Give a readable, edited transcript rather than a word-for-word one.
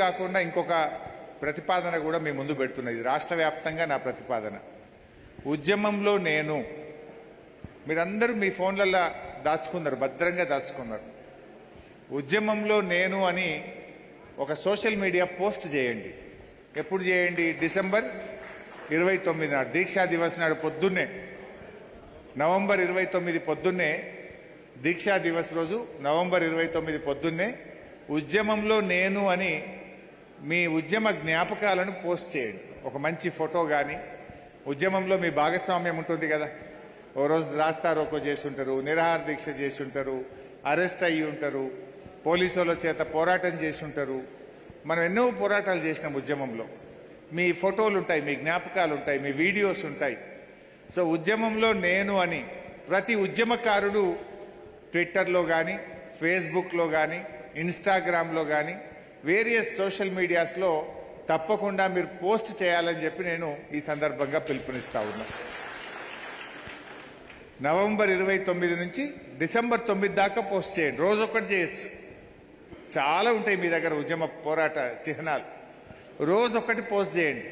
కాకుండా ఇంకొక ప్రతిపాదన కూడా మీ ముందు పెడుతున్నది. రాష్ట్ర వ్యాప్తంగా నా ప్రతిపాదన. ఉద్యమంలో నేను, మీరందరూ మీ ఫోన్లలో దాచుకున్నారు, భద్రంగా దాచుకున్నారు. ఉద్యమంలో నేను అని ఒక సోషల్ మీడియా పోస్ట్ చేయండి. ఎప్పుడు చేయండి? డిసెంబర్ 29 నాడు, దీక్షా దివస్ నాడు పొద్దున్నే, నవంబర్ 29 పొద్దున్నే, దీక్షా దివస్ రోజు నవంబర్ 29 పొద్దున్నే ఉద్యమంలో నేను అని మీ ఉద్యమ జ్ఞాపకాలను పోస్ట్ చేయండి. ఒక మంచి ఫోటో కానీ, ఉద్యమంలో మీ భాగస్వామ్యం ఉంటుంది కదా. ఓ రోజు రాస్తారోకో చేసి ఉంటారు, నిరాహార దీక్ష చేసి ఉంటారు, అరెస్ట్ అయ్యి ఉంటారు, పోలీసుల చేత పోరాటం చేసి ఉంటారు. మనం ఎన్నో పోరాటాలు చేసినాం ఉద్యమంలో. మీ ఫోటోలు ఉంటాయి, మీ జ్ఞాపకాలు ఉంటాయి, మీ వీడియోస్ ఉంటాయి. సో ఉద్యమంలో నేను అని ప్రతి ఉద్యమకారుడు ట్విట్టర్లో కానీ, ఫేస్బుక్లో కానీ, ఇన్స్టాగ్రామ్లో కానీ, వేరియస్ సోషల్ మీడియాస్లో తప్పకుండా మీరు పోస్ట్ చేయాలని చెప్పి నేను ఈ సందర్భంగా పిలుపునిస్తా ఉన్నా. నవంబర్ 29 నుంచి డిసెంబర్ 9 దాకా పోస్ట్ చేయండి. రోజు ఒకటి చేయొచ్చు. చాలా ఉంటాయి మీ దగ్గర ఉద్యమ పోరాట చిహ్నాలు. రోజు ఒకటి పోస్ట్ చేయండి.